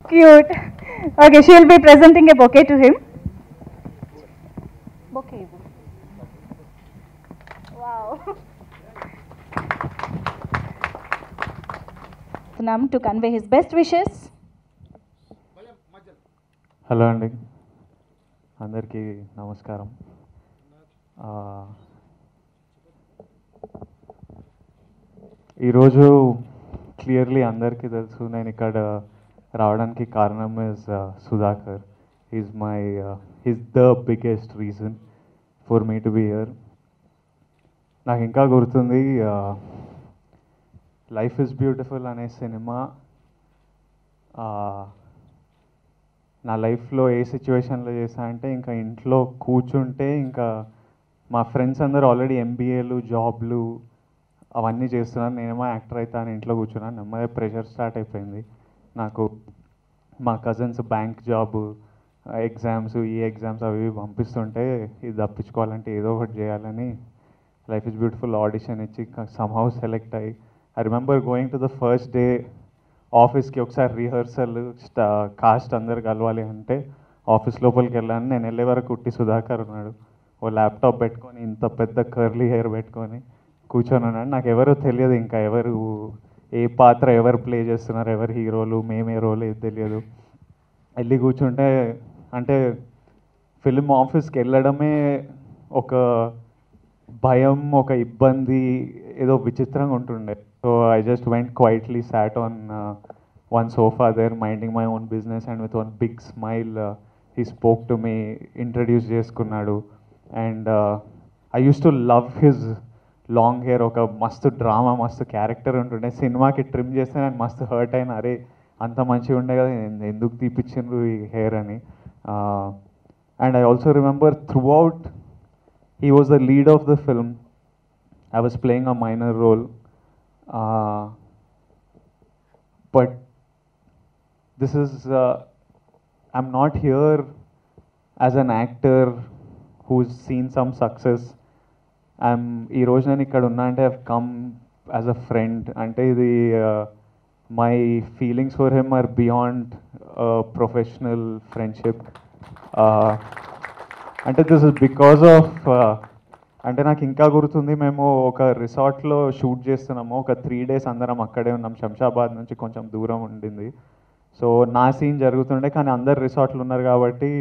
Cute. Okay, she'll be presenting a bouquet to him. Bouquet. Wow. Nam to convey his best wishes. Hello అండి, అందరికీ నమస్కారం. ఈరోజు clearly అందరికీ తెలుసు నేను ఇక్కడ రావడానికి కారణం is Sudhakar. Is the biggest reason for me to be here. నాకు ఇంకా గుర్తుంది లైఫ్ ఇస్ బ్యూటిఫుల్ అనే సినిమా నా లైఫ్లో ఏ సిచ్యువేషన్లో చేశా అంటే, ఇంకా ఇంట్లో కూర్చుంటే ఇంకా మా ఫ్రెండ్స్ అందరూ ఆల్రెడీ ఎంబీఏలు జాబ్లు అవన్నీ చేస్తున్నాను, నేనేమో యాక్టర్ అవుతా అని ఇంట్లో కూర్చున్నాను. నెమ్మదిగా ప్రెషర్ స్టార్ట్ అయిపోయింది నాకు. మా కజిన్స్ బ్యాంక్ జాబ్ ఎగ్జామ్స్ ఈ ఎగ్జామ్స్ అవి ఇవి పంపిస్తుంటే ఇది తప్పించుకోవాలంటే ఏదో ఒకటి చేయాలని లైఫ్ ఇస్ బ్యూటిఫుల్ ఆడిషన్ ఇచ్చి సమ్హౌ సెలెక్ట్ అయ్యి, I remember going to the first day ఆఫీస్కి. ఒకసారి రిహర్సల్ కాస్ట్ అందరు కలవాలి అంటే ఆఫీస్ లోపలికి వెళ్ళాను. నేను వెళ్ళే వరకు ఉట్టి సుధాకర్ ఉన్నాడు, ఓ ల్యాప్టాప్ పెట్టుకొని ఇంత పెద్ద కర్లీ హెయిర్ పెట్టుకొని కూర్చొని ఉన్నాడు. నాకు ఎవరో తెలియదు, ఇంకా ఎవరు ఏ పాత్ర ఎవరు ప్లే చేస్తున్నారు, ఎవరు హీరోలు మేమే రోల్ ఏది తెలియదు. వెళ్ళి కూర్చుంటే అంటే ఫిల్మ్ ఆఫీస్కి వెళ్ళడమే ఒక భయం, ఒక ఇబ్బంది, ఏదో విచిత్రంగా ఉంటుండే. So I just went quietly sat on one sofa there minding my own business, and with one big smile he spoke to me, introduced చేసుకున్నాడు. And I use to love his long hair. ఒక మస్తు drama మస్తు character ఉంటుండే. సినిమాకి trim చేస్తే నేను మస్తు hurt అయినా, అరే అంత మంచిగా ఉండే కదా ఎందుకు తీపిచ్చిండ్రు ఈ హెయిర్ అని. And I also remember through out he was the lead of the film. I was playing a minor role. But this is, I'm not here as an actor who's seen some success. ఈ రోజు నేను ఇక్కడ ఉన్నా అంటే I've come as a friend. అంటే ఇది my feelings for him are beyond professional friendship. అంటే this is because of అంటే నాకు ఇంకా గుర్తుంది, మేము ఒక రిసార్ట్లో షూట్ చేస్తున్నాము. ఒక 3 days అందరం అక్కడే ఉన్నాం. శంషాబాద్ నుంచి కొంచెం దూరం ఉండింది. సో నా సీన్ జరుగుతుండే, కానీ అందరు రిసార్ట్లు ఉన్నారు కాబట్టి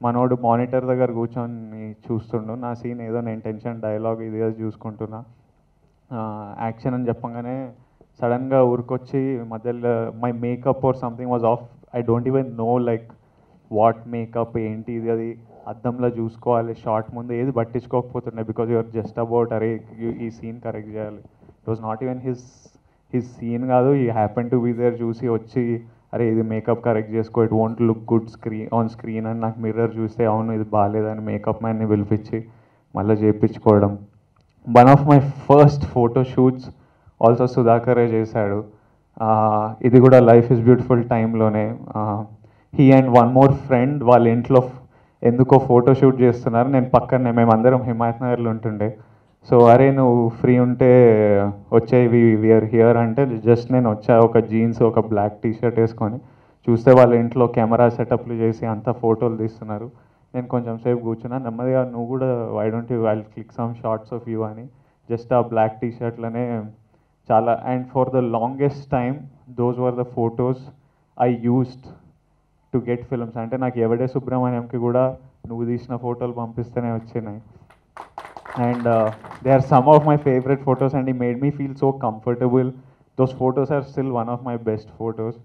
మనోడు మానిటర్ దగ్గర కూర్చొని చూస్తుండు. నా సీన్ ఏదో నేను టెన్షన్ డైలాగ్ ఇది ఏదో చూసుకుంటున్నా. యాక్షన్ అని చెప్పగానే సడన్గా ఊరికొచ్చి మధ్యలో my makeup or something was off. I don't even know like what makeup ఏంటి ఇది, అది అద్దంలో చూసుకోవాలి షార్ట్ ముందు ఏది పట్టించుకోకపోతుండే. బికాజ్ యూఆర్ జస్ట్ అబౌట్ అరే ఈ సీన్ కరెక్ట్ చేయాలి. It was not even his scene కాదు, ఈ హ్యాపెన్ టు బి దేర్. చూసి వచ్చి అరే ఇది మేకప్ కరెక్ట్ చేసుకో, it won't look good on screen అని నాకు మిర్రర్ చూస్తే అవును ఇది బాగాలేదని మేకప్ మ్యాన్ని పిలిపించి మళ్ళీ చేయించుకోవడం. One of my first photo shoots also సుధాకరే చేశాడు. ఇది కూడా లైఫ్ ఇస్ బ్యూటిఫుల్ టైంలోనే. He and one more friend వాళ్ళ ఇంట్లో ఎందుకో ఫోటో షూట్ చేస్తున్నారు. నేను పక్కనే, మేమందరం హిమాయత్ నగర్లో ఉంటుండే. సో అరే నువ్వు ఫ్రీ ఉంటే వచ్చే వీఆర్ హియర్ అంటే జస్ట్ నేను వచ్చా, ఒక జీన్స్ ఒక బ్లాక్ టీషర్ట్ వేసుకొని. చూస్తే వాళ్ళ ఇంట్లో కెమెరా సెటప్లు చేసి అంతా ఫోటోలు తీస్తున్నారు. నేను కొంచెం సేపు కూర్చున్నా, నెమ్మదిగా నువ్వు కూడా why don't you I click some shots of you అని జస్ట్ ఆ బ్లాక్ టీషర్ట్లోనే చాలా. And for the longest time those were the photos I used to get films. అంటే నాకు ఎవడే సుబ్రహ్మణ్యంకి కూడా నువ్వు తీసిన ఫోటోలు పంపిస్తేనే వచ్చినాయి. And they are some of my favourite photos and he made me feel so comfortable. Those photos are still one of my best photos.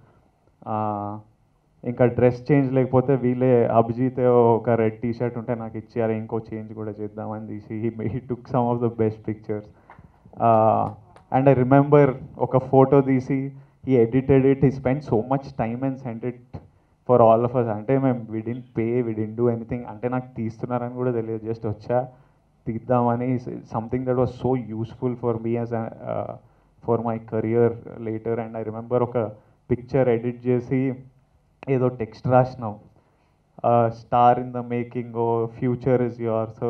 ఇంకా dress change లేకపోతే వీళ్ళే అభిజిత్ ఒక రెడ్ టీ షర్ట్ ఉంటే నాకు ఇచ్చారు, ఇంకో చేంజ్ కూడా చేద్దామని తీసి he took some of the best pictures. And I remember ఒక ఫోటో తీసి he edited it, he spend so much time and send it for all of us. అంటే మేము we didn't pay, we didn't do anything. అంటే నాకు తీస్తున్నారని కూడా తెలియదు, just వచ్చా తీద్దామని. Something that was so useful for me as for my career later. And I remember ఒక పిక్చర్ ఎడిట్ చేసి ఏదో text రాసినాం, star in the making, oh future is your. So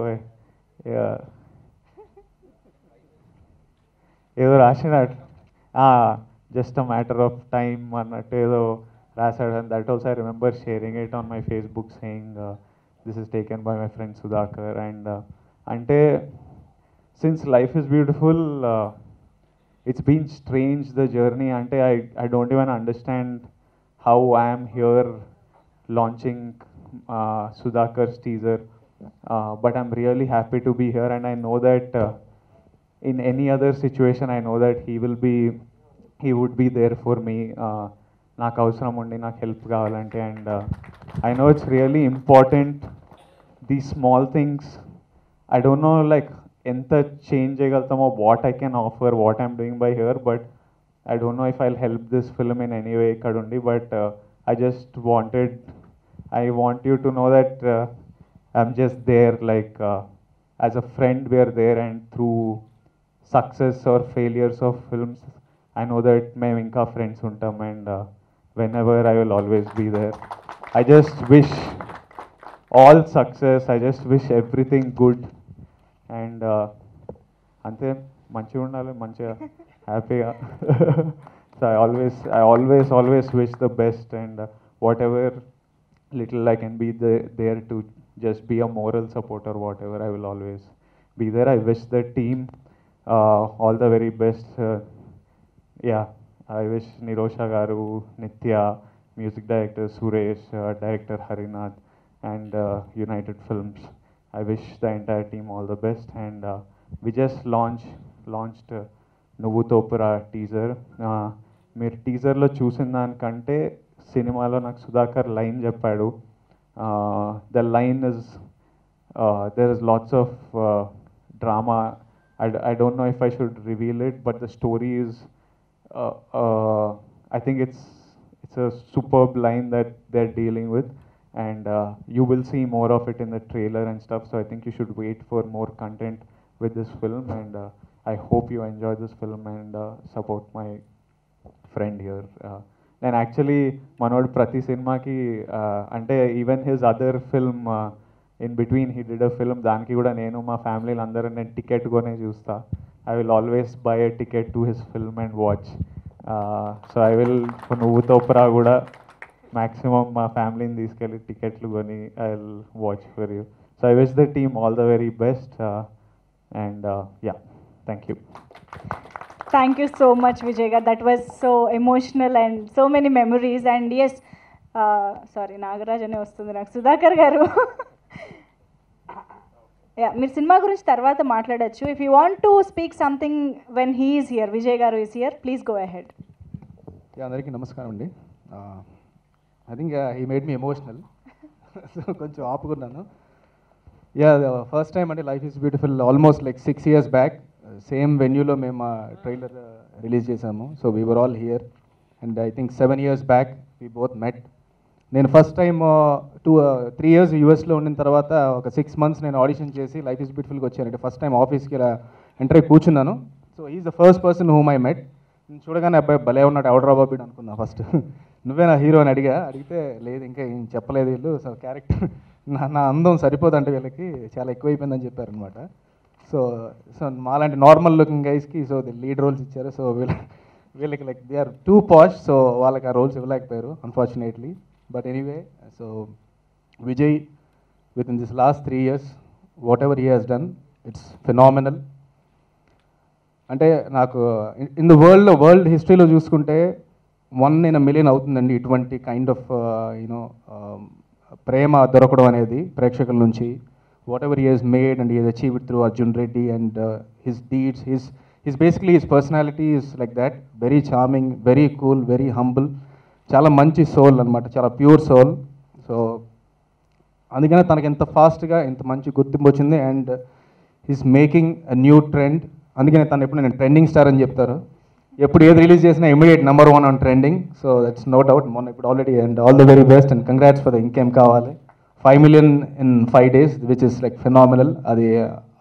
ఏదో రాసినట్టు just a matter of time అన్నట్టు ఏదో రాశాడు. And that also I remember sharing it on my Facebook saying this is taken by my friend Sudhakar. And ante since life is beautiful, it's been strange the journey. Ante I don't even understand how I am here launching Sudhakar's teaser, but I'm really happy to be here. And I know that in any other situation I know that he would be there for me. నాకు అవసరం ఉండి నాకు help కావాలంటే. And I know it's really important these small things. I don't know like ఎంత change చేయగలుగుతామో, what I can offer, what I'm doing by here, but I don't know if I help this film in any way ఇక్కడ ఉండి. But I just I want you to know that I'm just there, like as a friend we are there, and through success or failures of films I know that మేము ఇంకా friends ఉంటాం. And whenever I will always be there. I just wish all success, I just wish everything good. And అంతే, మంచిగా ఉండాలి, మంచిగా హ్యాపీగా. So I always wish the best, and whatever little I can be there to just be a moral support or whatever, I will always be there. I wish the team all the very best. Yeah, I wish Nirosha Garu, Nitya, music director Suresh, director Harinath, and United Films. I wish the entire team all the best. And we just launched Nuvu Topura teaser. మీరు టీజర్లో చూసిన దానికంటే సినిమాలో నాకు Sudhakar line చెప్పాడు. The line is there is lots of drama. I don't know if I should reveal it, but the story is I think it's a superb line that they're dealing with, and you will see more of it in the trailer and stuff. So I think you should wait for more content with this film, and I hope you enjoy this film and support my friend here. నేను actually మనోడు ప్రతి సినిమాకి అంటే even his other film in between he did a film, దానికి కూడా నేను మా ఫ్యామిలీలు అందరూ నేను టికెట్ కొనే చూస్తా. I will always buy a ticket to his film and watch. So I will for Nuvu Topura kuda maximum మా ఫ్యామిలీని తీసుకెళ్ళి టికెట్లు కొని I will watch for you. So I wish the team all the very best, and yeah, thank you. Thank you so much, Vijay garu. That was so emotional and so many memories. And yes, sorry, Nagaraj ane vastundi నాకు సుధాకర్ గారు. మీరు cinema గురించి తర్వాత మాట్లాడచ్చు. If you want to speak something when he is here, Vijay garu is here, please go ahead. అందరికీ నమస్కారం అండి. I think he made me emotional, so కొంచెం ఆపుకున్నాను. ఫస్ట్ టైం అంటే life is beautiful almost like 6 years back same వెన్యూలో మేము trailer release చేసాము. So we were all here, and I think 7 years back we both met. నేను first time 3 years యూఎస్లో ఉండిన తర్వాత ఒక 6 months నేను ఆడిషన్ చేసి లైఫ్ ఈజ్ బ్యూటిఫుల్గా వచ్చానంటే ఫస్ట్ టైం ఆఫీస్కి ఇలా ఎంటర్ అయి కూర్చున్నాను. So is the first person whom I met. చూడగానే అబ్బాయి భలే ఉన్నాడు, ఎవడరా బాబు అనుకున్నా ఫస్ట్. నువ్వే నా హీరో అని అడిగితే లేదు ఇంకా ఏం చెప్పలేదు వీళ్ళు, సో క్యారెక్టర్ నా అందం సరిపోదంటే వీళ్ళకి చాలా ఎక్కువైపోయిందని చెప్పారనమాట. సో మాలాంటి నార్మల్ లుకింగ్ గైస్కి సో లీడ్ రోల్స్ ఇచ్చారు. సో వీళ్ళకి like they are too posh, so వాళ్ళకి ఆ రోల్స్ ఇవ్వలేకపోయారు unfortunately. But anyway, so Vijay, within this last 3 years, whatever he has done, it's phenomenal. అంటే నాకు ఇన్ ద వరల్డ్ హిస్టరీలో చూసుకుంటే 1 in a million అవుతుందండి ఇటువంటి కైండ్ ఆఫ్ యూనో ప్రేమ దొరకడం అనేది ప్రేక్షకుల నుంచి. Whatever he has made and he has achieved through Arjun Reddy and his deeds, his basically his personality is like that, very charming, very cool, very humble, చాలా మంచి soul అనమాట, చాలా ప్యూర్ సోల్. సో అందుకనే తనకి ఎంత ఫాస్ట్గా ఎంత మంచి గుర్తింపు వచ్చింది. And he's making a new trend. అందుకనే తను ఎప్పుడు నేను ట్రెండింగ్ స్టార్ అని చెప్తారు. ఎప్పుడు ఏది రిలీజ్ చేసినా immediate number 1 on trending. So that's no doubt. మొన్న ఇప్పుడు already. And all the very best and congrats for the ఇంకేం కావాలి 5 million in 5 days, which is like phenomenal.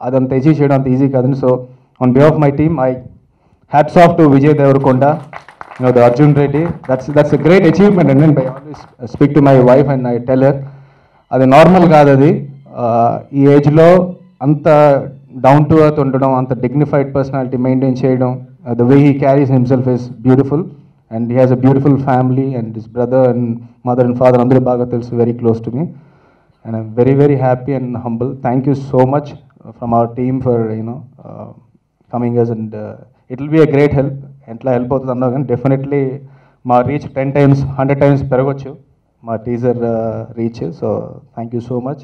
అదంత అచీవ్ చేయడం అంత ఈజీ కాదండి. So on behalf my team I hats off to Vijay Deverakonda, the Arjun Reddy. That's a great achievement. And then I always speak to my wife and I tell her, అది normal కాదు. అది ఈ ఏజ్లో అంత down to earth ఉండడం, అంత dignified personality maintain చేయడం, the way he carries himself is beautiful. and he has a beautiful family, and his brother and mother and father Andru baga telusu, very close to me, and I'm very, very happy and humble. Thank you so much from our team for coming us, and it will be a great help. Entla help అవుతుంది అన్నా కానీ definitely మా reach 10 times 100 times పెరగొచ్చు మా teaser reach. So thank you so much.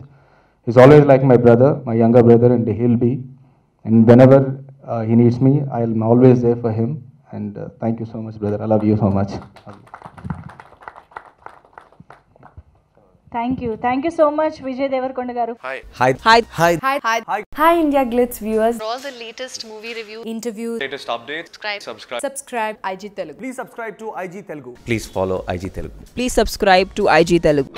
Is always like my brother, my younger brother, and he'll be, and whenever he needs me, I am always there for him, and thank you so much, brother. I love you so much. Thank you so much, Vijay Devarkonda garu. Hi India Glitz viewers. For all the latest movie review, Interviews, latest updates, subscribe IG Telugu. please subscribe to IG Telugu. Please follow IG Telugu. Please subscribe to IG Telugu.